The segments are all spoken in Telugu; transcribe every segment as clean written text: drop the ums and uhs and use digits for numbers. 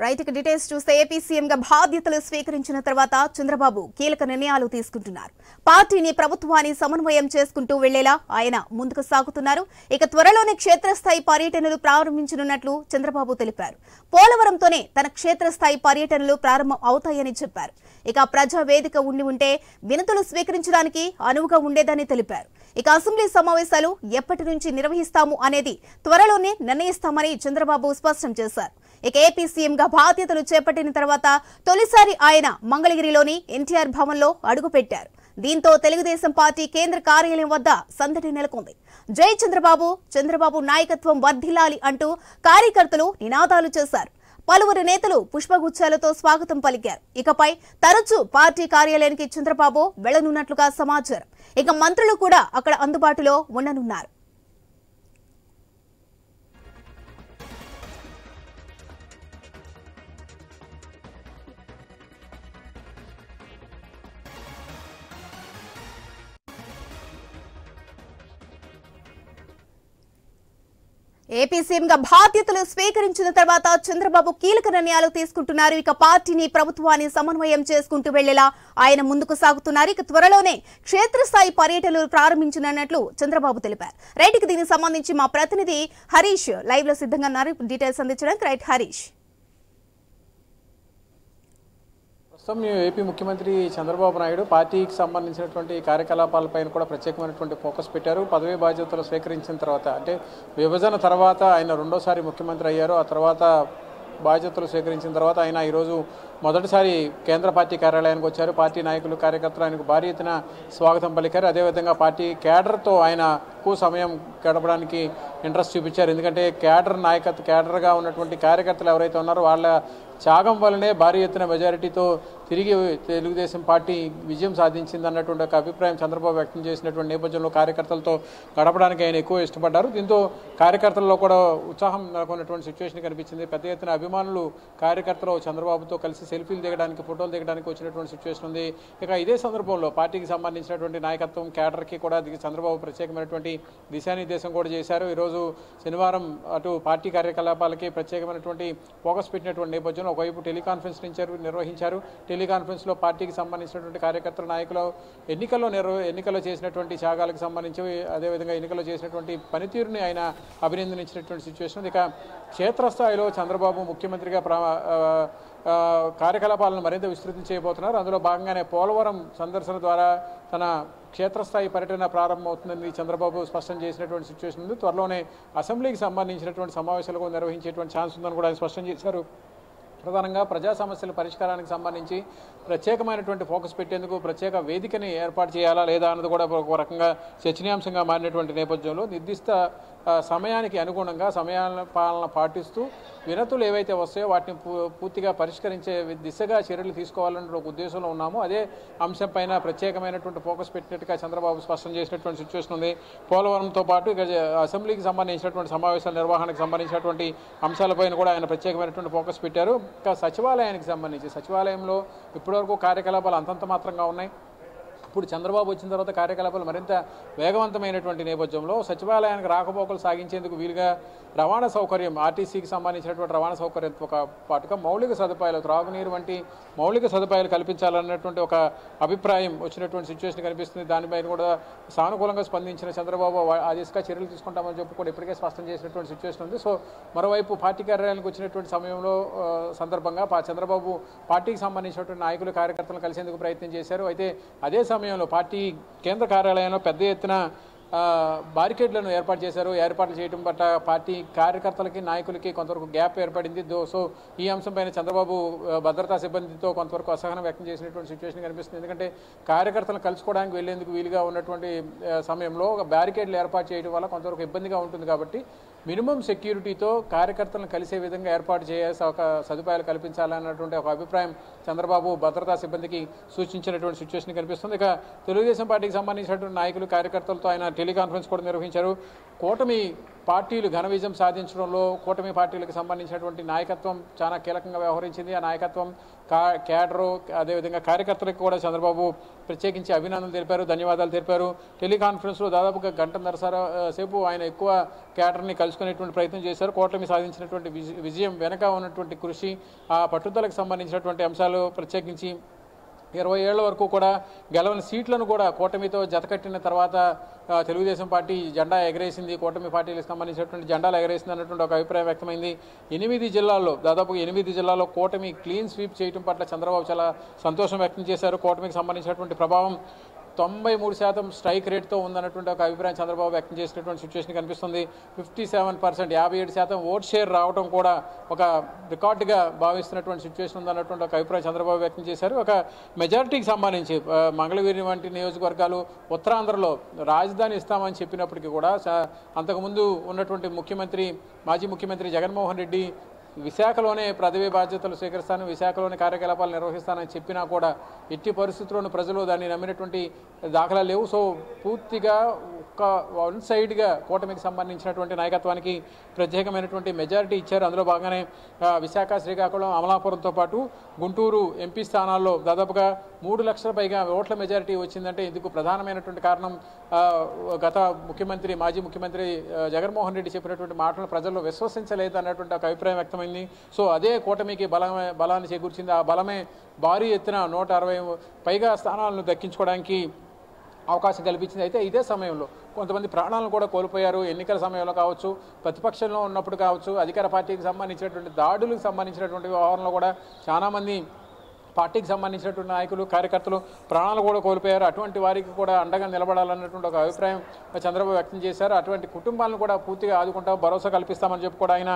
రైట్ ఇక డీటెయిల్స్ చూస్తే ఏపీ సీఎంగా బాధ్యతలు స్వీకరించిన తర్వాత చంద్రబాబు కీలక నిర్ణయాలు తీసుకుంటున్నారు. పార్టీని ప్రభుత్వాన్ని సమన్వయం చేసుకుంటూ వెళ్లేలా ఆయన ముందుకు సాగుతున్నారు. ఇక త్వరలోనే క్షేత్రస్థాయి పర్యటనలు ప్రారంభించనున్నట్లు చంద్రబాబు తెలిపారు. పోలవరంతోనే తన క్షేత్రస్థాయి పర్యటనలు ప్రారంభం అవుతాయని చెప్పారు. ఇక ప్రజా వేదిక ఉంటే వినతులు స్వీకరించడానికి అనువుగా ఉండేదని తెలిపారు. ఇక అసెంబ్లీ సమావేశాలు ఎప్పటి నుంచి నిర్వహిస్తాము అనేది త్వరలోనే నిర్ణయిస్తామని చంద్రబాబు స్పష్టం చేశారు. ఇక ఏపీ సీఎంగా బాధ్యతలు చేపట్టిన తర్వాత తొలిసారి ఆయన మంగళగిరిలోని ఎన్టీఆర్ భవన్లో అడుగుపెట్టారు. దీంతో తెలుగుదేశం పార్టీ కేంద్ర కార్యాలయం వద్ద సందడి నెలకొంది. జై చంద్రబాబు, చంద్రబాబు నాయకత్వం వర్ధిల్లాలి అంటూ కార్యకర్తలు నినాదాలు చేశారు. పలువురు నేతలు పుష్పగుచ్చాలతో స్వాగతం పలికారు. ఇకపై తరచూ పార్టీ కార్యాలయానికి చంద్రబాబు వెళ్లనున్నట్లుగా సమాచారం. ఇక మంత్రులు కూడా అక్కడ అందుబాటులో ఉండనున్నారు. ఏపీ సీఎంగా బాధ్యతలు స్వీకరించిన తర్వాత చంద్రబాబు కీలక నిర్ణయాలు తీసుకుంటున్నారు. ఇక పార్టీని ప్రభుత్వాన్ని సమన్వయం చేసుకుంటూ వెళ్లేలా ఆయన ముందుకు సాగుతున్నారు. ఇక త్వరలోనే క్షేత్రస్థాయి పర్యటనలు ప్రారంభించనున్నట్లు చంద్రబాబు తెలిపారు. రైట్ కి దీనికి సంబంధించి మా ప్రతినిధి హరీష్ లైవ్ లో సిద్ధంగా ఉన్నారు డీటెయిల్స్ అందించడానికి. రైట్ హరీష్. ప్రస్తుతం ఏపీ ముఖ్యమంత్రి చంద్రబాబు నాయుడు పార్టీకి సంబంధించినటువంటి కార్యకలాపాలపైన కూడా ప్రత్యేకమైనటువంటి ఫోకస్ పెట్టారు. పదవీ బాధ్యతలు స్వీకరించిన తర్వాత, అంటే విభజన తర్వాత ఆయన రెండోసారి ముఖ్యమంత్రి అయ్యారు. ఆ తర్వాత బాధ్యతలు స్వీకరించిన తర్వాత ఆయన ఈరోజు మొదటిసారి కేంద్ర పార్టీ కార్యాలయానికి వచ్చారు. పార్టీ నాయకులు, కార్యకర్తలు ఆయనకు భారీ ఎత్తున స్వాగతం పలికారు. అదేవిధంగా పార్టీ క్యాడర్తో ఆయన ఎక్కువ సమయం గడపడానికి ఇంట్రెస్ట్ చూపించారు. ఎందుకంటే క్యాడర్గా ఉన్నటువంటి కార్యకర్తలు ఎవరైతే ఉన్నారో వాళ్ళ త్యాగం వల్లనే భారీ ఎత్తున మెజారిటీతో తిరిగి తెలుగుదేశం పార్టీ విజయం సాధించింది అన్నటువంటి ఒక అభిప్రాయం చంద్రబాబు వ్యక్తం చేసినటువంటి నేపథ్యంలో కార్యకర్తలతో గడపడానికి ఆయన ఎక్కువ ఇష్టపడ్డారు. దీంతో కార్యకర్తల్లో కూడా ఉత్సాహం నెలకొన్నటువంటి సిచ్యువేషన్ కనిపించింది. పెద్ద ఎత్తున అభిమానులు కార్యకర్తలు చంద్రబాబుతో కలిసి సెల్ఫీలు దిగడానికి, ఫోటోలు దిగడానికి వచ్చినటువంటి సిచ్యువేషన్ ఉంది. ఇక ఇదే సందర్భంలో పార్టీకి సంబంధించినటువంటి నాయకత్వం, క్యాడర్కి కూడా చంద్రబాబు ప్రత్యేకమైనటువంటి దిశానిర్దేశం కూడా చేశారు. ఈరోజు శనివారం అటు పార్టీ కార్యకలాపాలకి ప్రత్యేకమైనటువంటి ఫోకస్ పెట్టినటువంటి నేపథ్యంలో ఒకవైపు టెలికాన్ఫరెన్స్ నిర్వహించారు. టెలికాన్ఫరెన్స్లో పార్టీకి సంబంధించినటువంటి కార్యకర్తల నాయకులు ఎన్నికల్లో చేసినటువంటి త్యాగాలకు సంబంధించి, అదేవిధంగా ఎన్నికల్లో చేసినటువంటి పనితీరుని ఆయన అభినందించినటువంటి సిచ్యువేషన్. ఇక క్షేత్రస్థాయిలో చంద్రబాబు ముఖ్యమంత్రిగా కార్యకలాపాలను మరింత విస్తృతం చేయబోతున్నారు. అందులో భాగంగానే పోలవరం సందర్శన ద్వారా తన క్షేత్రస్థాయి పర్యటన ప్రారంభమవుతుందని చంద్రబాబు స్పష్టం చేసినటువంటి సిచ్యువేషన్ ఉంది. త్వరలోనే అసెంబ్లీకి సంబంధించినటువంటి సమావేశాలు కూడా నిర్వహించేటువంటి ఛాన్స్ ఉందని కూడా ఆయన స్పష్టం చేశారు. ప్రధానంగా ప్రజా సమస్యల పరిష్కారానికి సంబంధించి ప్రత్యేకమైనటువంటి ఫోకస్ పెట్టేందుకు ప్రత్యేక వేదికని ఏర్పాటు చేయాలా లేదా అన్నది కూడా ఒక రకంగా చర్చనీయాంశంగా మారినటువంటి నేపథ్యంలో నిర్దిష్ట సమయానికి అనుగుణంగా పాలన పాటిస్తూ వినతులు ఏవైతే వస్తాయో వాటిని పూర్తిగా పరిష్కరించే దిశగా చర్యలు తీసుకోవాలన్న ఒక ఉద్దేశంలో ఉన్నాము. అదే అంశంపైన ప్రత్యేకమైనటువంటి ఫోకస్ పెట్టినట్టుగా చంద్రబాబు స్పష్టం చేసినటువంటి సిచ్యువేషన్ ఉంది. పోలవరంతో పాటు ఇక అసెంబ్లీకి సంబంధించినటువంటి సమావేశాల నిర్వహణకు సంబంధించినటువంటి అంశాలపైన కూడా ఆయన ప్రత్యేకమైనటువంటి ఫోకస్ పెట్టారు. ఇంకా సచివాలయానికి సంబంధించి సచివాలయంలో ఇప్పటివరకు కార్యకలాపాలు అంతంత మాత్రంగా ఉన్నాయి. ఇప్పుడు చంద్రబాబు వచ్చిన తర్వాత కార్యకలాపాలు మరింత వేగవంతమైనటువంటి నేపథ్యంలో సచివాలయానికి రాకపోకలు సాగించేందుకు వీలుగా రవాణా సౌకర్యం, ఆర్టీసీకి సంబంధించినటువంటి రవాణా సౌకర్యంతో పాటుగా మౌలిక సదుపాయాలు, త్రాగునీరు వంటి మౌలిక సదుపాయాలు కల్పించాలన్నటువంటి ఒక అభిప్రాయం వచ్చినటువంటి సిచ్యువేషన్ కనిపిస్తుంది. దానిపైన కూడా సానుకూలంగా స్పందించిన చంద్రబాబు ఆ దిశగా చర్యలు తీసుకుంటామని చెప్పి కూడా ఇప్పటికే స్పష్టం చేసినటువంటి సిచ్యువేషన్ ఉంది. సో మరోవైపు పార్టీ కార్యాలయానికి వచ్చినటువంటి సమయంలో సందర్భంగా చంద్రబాబు పార్టీకి సంబంధించినటువంటి నాయకులు, కార్యకర్తలను కలిసేందుకు ప్రయత్నం చేశారు. అయితే అదే సమయంలో పార్టీ కేంద్ర కార్యాలయంలో పెద్ద ఎత్తున బారికేడ్లను ఏర్పాటు చేశారు. ఏర్పాట్లు చేయడం పట్ల పార్టీ కార్యకర్తలకి, నాయకులకి కొంతవరకు గ్యాప్ ఏర్పడింది. సో ఈ అంశంపైన చంద్రబాబు భద్రతా సిబ్బందితో కొంతవరకు అసహనం వ్యక్తం చేసినటువంటి సిచ్యువేషన్ కనిపిస్తుంది. ఎందుకంటే కార్యకర్తలను కలుసుకోవడానికి వెళ్లేందుకు వీలుగా ఉన్నటువంటి సమయంలో బ్యారికేడ్లు ఏర్పాటు చేయడం వల్ల కొంతవరకు ఇబ్బందిగా ఉంటుంది. కాబట్టి మినిమం సెక్యూరిటీతో కార్యకర్తలను కలిసే విధంగా ఏర్పాటు చేయాల్సి ఒక సదుపాయాలు కల్పించాలన్నటువంటి ఒక అభిప్రాయం చంద్రబాబు భద్రతా సిబ్బందికి సూచించినటువంటి సిచ్యువేషన్ కనిపిస్తుంది. ఇక తెలుగుదేశం పార్టీకి సంబంధించినటువంటి నాయకులు, కార్యకర్తలతో ఆయన టెలికాన్ఫరెన్స్ కూడా నిర్వహించారు. కూటమి పార్టీలు ఘన విజయం సాధించడంలో కూటమి పార్టీలకు సంబంధించినటువంటి నాయకత్వం చాలా కీలకంగా వ్యవహరించింది. ఆ నాయకత్వం క్యాడరు అదేవిధంగా కార్యకర్తలకు కూడా చంద్రబాబు ప్రత్యేకించి అభినందనలు తెలిపారు, ధన్యవాదాలు తెలిపారు. టెలికాన్ఫరెన్స్లో దాదాపుగా గంటన్నర సేపు ఆయన ఎక్కువ క్యాడర్ని కలుసుకునేటువంటి ప్రయత్నం చేశారు. కూటమి సాధించినటువంటి విజయం వెనక ఉన్నటువంటి కృషి, ఆ పట్టుదలకు సంబంధించినటువంటి అంశాలు ప్రత్యేకించి 20 ఏళ్ల వరకు కూడా గెలవని సీట్లను కూడా కూటమితో జతకట్టిన తర్వాత తెలుగుదేశం పార్టీ జెండా ఎగరేసింది, కూటమి పార్టీలకు సంబంధించినటువంటి జెండాలు ఎగరేసింది అన్నటువంటి ఒక అభిప్రాయం వ్యక్తమైంది. 8 జిల్లాల్లో దాదాపుగా 8 జిల్లాల్లో కూటమి క్లీన్ స్వీప్ చేయడం పట్ల చంద్రబాబు చాలా సంతోషం వ్యక్తం చేశారు. కూటమికి సంబంధించినటువంటి ప్రభావం 93% స్ట్రైక్ రేట్తో ఉందన్నటువంటి ఒక అభిప్రాయం చంద్రబాబు వ్యక్తం చేసినటువంటి సిచ్యువేషన్ కనిపిస్తుంది. 57%, 57% ఓట్ షేర్ రావడం కూడా ఒక రికార్డుగా భావిస్తున్నటువంటి సిచ్యువేషన్ ఉందన్నటువంటి ఒక అభిప్రాయం చంద్రబాబు వ్యక్తం చేశారు. ఒక మెజారిటీకి సంబంధించి మంగళగిరి వంటి నియోజకవర్గాలు ఉత్తరాంధ్రలో రాజధాని ఇస్తామని చెప్పినప్పటికీ కూడా అంతకుముందు ఉన్నటువంటి మాజీ ముఖ్యమంత్రి జగన్మోహన్ రెడ్డి విశాఖలోనే పదవి బాధ్యతలు స్వీకరిస్తాను, విశాఖలోని కార్యకలాపాలు నిర్వహిస్తానని చెప్పినా కూడా ఎట్టి పరిస్థితుల్లోనూ ప్రజలు దాన్ని నమ్మినటువంటి దాఖలాలు లేవు. సో పూర్తిగా ఒక వన్ సైడ్గా కూటమికి సంబంధించినటువంటి నాయకత్వానికి ప్రత్యేకమైనటువంటి మెజారిటీ ఇచ్చారు. అందులో భాగంగానే విశాఖ, శ్రీకాకుళం, అమలాపురంతో పాటు గుంటూరు ఎంపీ స్థానాల్లో దాదాపుగా 3 లక్షల పైగా ఓట్ల మెజారిటీ వచ్చిందంటే ఇందుకు ప్రధానమైనటువంటి కారణం గత మాజీ ముఖ్యమంత్రి జగన్మోహన్ రెడ్డి చెప్పినటువంటి మాటలను ప్రజల్లో విశ్వసించలేదు అన్నటువంటి ఒక అభిప్రాయం వ్యక్తమైంది. సో అదే కూటమికి బలాన్ని చేకూర్చింది. ఆ బలమే భారీ ఎత్తున 160 పైగా స్థానాలను దక్కించుకోవడానికి అవకాశం కల్పించింది. అయితే ఇదే సమయంలో కొంతమంది ప్రాణాలను కూడా కోల్పోయారు. ఎన్నికల సమయంలో కావచ్చు, ప్రతిపక్షంలో ఉన్నప్పుడు కావచ్చు, అధికార పార్టీకి సంబంధించినటువంటి దాడులకు సంబంధించినటువంటి వ్యవహారంలో కూడా చాలామంది పార్టీకి సంబంధించినటువంటి నాయకులు, కార్యకర్తలు ప్రాణాలు కూడా కోల్పోయారు. అటువంటి వారికి కూడా అండగా నిలబడాలన్నటువంటి ఒక అభిప్రాయం చంద్రబాబు వ్యక్తం చేశారు. అటువంటి కుటుంబాలను కూడా పూర్తిగా ఆదుకుంటాం, భరోసా కల్పిస్తామని చెప్పి కూడా ఆయన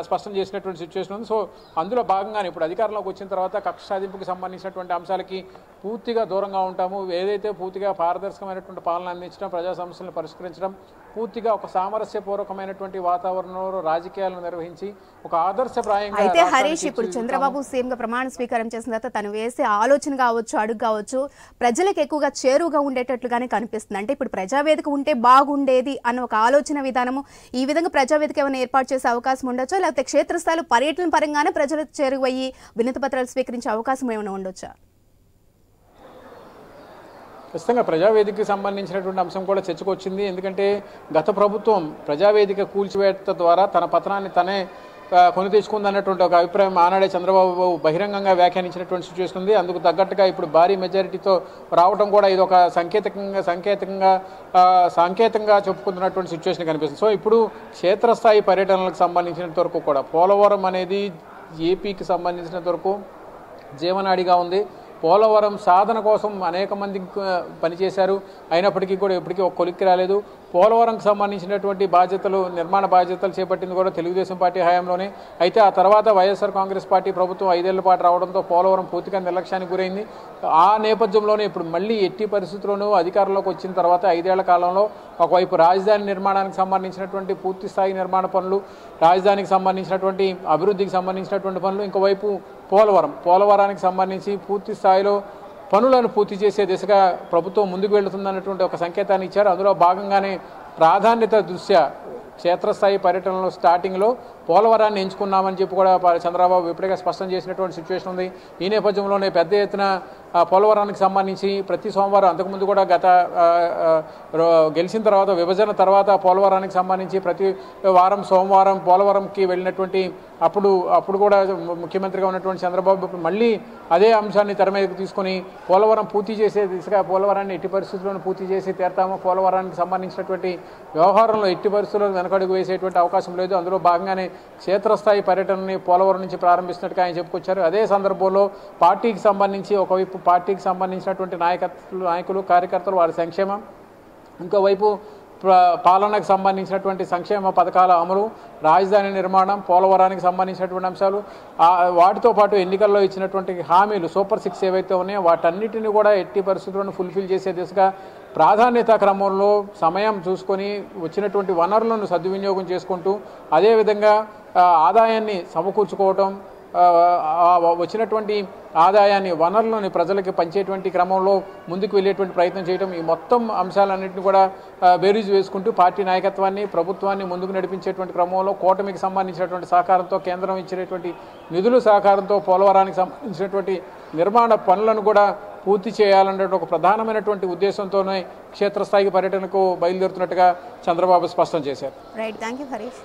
స్పష్టం చేసినటువంటి సిచ్యువేషన్ ఉంది. సో అందులో భాగంగానే ఇప్పుడు అధికారంలోకి వచ్చిన తర్వాత కక్ష సాధింపుకి సంబంధించినటువంటి అంశాలకి పూర్తిగా దూరంగా ఉంటాము. ఏదైతే పూర్తిగా పారదర్శకమైనటువంటి పాలన అందించడం, ప్రజా సమస్యలను పరిష్కరించడం, పూర్తిగా ఒక సామరస్యపూర్వకమైనటువంటి వాతావరణంలో రాజకీయాలను నిర్వహించి ఒక ఆదర్శప్రాయంగా. అయితే హరీష్, ఇప్పుడు చంద్రబాబు సీఎంగా ప్రమాణ స్వీకారం చేసిన తర్వాత తను వేసే ఆలోచన కావచ్చు, అడుగు కావచ్చు, ప్రజలకు ఎక్కువగా చేరువుగా ఉండేటట్లుగానే కనిపిస్తుంది. అంటే ఇప్పుడు ప్రజావేదిక ఉంటే బాగుండేది అన్న ఒక ఆలోచన విధానము, ఈ విధంగా ప్రజావేదిక ఏమైనా ఏర్పాటు చేసే అవకాశం ఉండొచ్చా, లేకపోతే క్షేత్రస్థాయిలో పర్యటన పరంగానే ప్రజలకు చేరువయ్యి వినతి పత్రాలు స్వీకరించే అవకాశం ఏమైనా ఉండొచ్చా? ఖచ్చితంగా ప్రజావేదికకి సంబంధించినటువంటి అంశం కూడా చర్చకొచ్చింది. ఎందుకంటే గత ప్రభుత్వం ప్రజావేదిక కూల్చివేత ద్వారా తన పతనాన్ని తనే కొని తెచ్చుకుందన్నటువంటి ఒక అభిప్రాయం ఆనాడే చంద్రబాబు బహిరంగంగా వ్యాఖ్యానించినటువంటి సిచ్యువేషన్ ఉంది. అందుకు తగ్గట్టుగా ఇప్పుడు భారీ మెజారిటీతో రావడం కూడా ఇది ఒక సాంకేతంగా చెప్పుకుంటున్నటువంటి సిచ్యువేషన్ కనిపిస్తుంది. సో ఇప్పుడు క్షేత్రస్థాయి పర్యటనలకు సంబంధించినంత వరకు కూడా పోలవరం అనేది ఏపీకి సంబంధించినంత వరకు జీవనాడిగా ఉంది. పోలవరం సాధన కోసం అనేక మంది పనిచేశారు, అయినప్పటికీ కూడా ఎప్పటికీ ఒక కొలిక్కి రాలేదు. పోలవరంకి సంబంధించినటువంటి నిర్మాణ బాధ్యతలు చేపట్టింది కూడా తెలుగుదేశం పార్టీ హయాంలోనే. అయితే ఆ తర్వాత వైఎస్ఆర్ కాంగ్రెస్ పార్టీ ప్రభుత్వం 5 ఏళ్ల పాటు రావడంతో పోలవరం పూర్తిగా నిర్లక్ష్యానికి గురైంది. ఆ నేపథ్యంలోనే ఇప్పుడు మళ్ళీ ఎట్టి పరిస్థితుల్లోనూ అధికారంలోకి వచ్చిన తర్వాత 5 ఏళ్ల కాలంలో ఒకవైపు రాజధాని నిర్మాణానికి సంబంధించినటువంటి పూర్తి స్థాయి నిర్మాణ పనులు, రాజధానికి సంబంధించినటువంటి అభివృద్ధికి సంబంధించినటువంటి పనులు, ఇంకోవైపు పోలవరానికి సంబంధించి పూర్తి స్థాయిలో పనులను పూర్తి చేసే దిశగా ప్రభుత్వం ముందుకు వెళుతుందన్నటువంటి ఒక సంకేతాన్ని ఇచ్చారు. అందులో భాగంగానే ప్రాధాన్యత దృష్ట్యా క్షేత్రస్థాయి పర్యటనలో స్టార్టింగ్లో పోలవరాన్ని ఎంచుకున్నామని చెప్పి కూడా చంద్రబాబు ఇప్పటికే స్పష్టం చేసినటువంటి సిచ్యువేషన్ ఉంది. ఈ నేపథ్యంలోనే పెద్ద ఎత్తున పోలవరానికి సంబంధించి ప్రతి సోమవారం, అంతకుముందు కూడా గెలిచిన తర్వాత విభజన తర్వాత పోలవరానికి సంబంధించి ప్రతి వారం సోమవారం పోలవరంకి వెళ్ళినటువంటి అప్పుడు కూడా ముఖ్యమంత్రిగా ఉన్నటువంటి చంద్రబాబు మళ్ళీ అదే అంశాన్ని తెర మీదకి తీసుకొని పోలవరం పూర్తి చేసే దిశగా పోలవరాన్ని ఎట్టి పరిస్థితుల్లోనూ పూర్తి చేసి తీరుతాము, పోలవరానికి సంబంధించినటువంటి వ్యవహారంలో ఎట్టి పరిస్థితుల్లో వెనకడుగు వేసేటువంటి అవకాశం లేదు. అందులో భాగంగానే క్షేత్రస్థాయి పర్యటనని పోలవరం నుంచి ప్రారంభిస్తున్నట్టుగా ఆయన చెప్పుకొచ్చారు. అదే సందర్భంలో పార్టీకి సంబంధించి ఒకవైపు పార్టీకి సంబంధించినటువంటి నాయకులు, కార్యకర్తలు, వారి సంక్షేమం, ఇంకోవైపు పాలనకు సంబంధించినటువంటి సంక్షేమ పథకాల అమలు, రాజధాని నిర్మాణం, పోలవరానికి సంబంధించినటువంటి అంశాలు, వాటితో పాటు ఎన్నికల్లో ఇచ్చినటువంటి హామీలు సూపర్ 6 ఏవైతే ఉన్నాయో వాటన్నిటిని కూడా ఎట్టి పరిస్థితులను ఫుల్ఫిల్ చేసే దిశగా ప్రాధాన్యత క్రమంలో సమయం చూసుకొని వచ్చినటువంటి వనరులను సద్వినియోగం చేసుకుంటూ అదేవిధంగా ఆదాయాన్ని సమకూర్చుకోవటం, వచ్చినటువంటి ఆదాయాన్ని వనరులను ప్రజలకి పంచేటువంటి క్రమంలో ముందుకు వెళ్ళేటువంటి ప్రయత్నం చేయడం, ఈ మొత్తం అంశాలన్నింటినీ కూడా బేరీజు వేసుకుంటూ పార్టీ నాయకత్వాన్ని ప్రభుత్వాన్ని ముందుకు నడిపించేటువంటి క్రమంలో కూటమికి సంబంధించినటువంటి సహకారంతో, కేంద్రం ఇచ్చినటువంటి నిధుల సహకారంతో పోలవరానికి సంబంధించినటువంటి నిర్మాణ పనులను కూడా పూర్తి చేయాలనే ఒక ప్రధానమైనటువంటి ఉద్దేశంతోనే క్షేత్రస్థాయి పర్యటనకు బయలుదేరుతున్నట్టుగా చంద్రబాబు స్పష్టం చేశారు. Right, thank you Harish.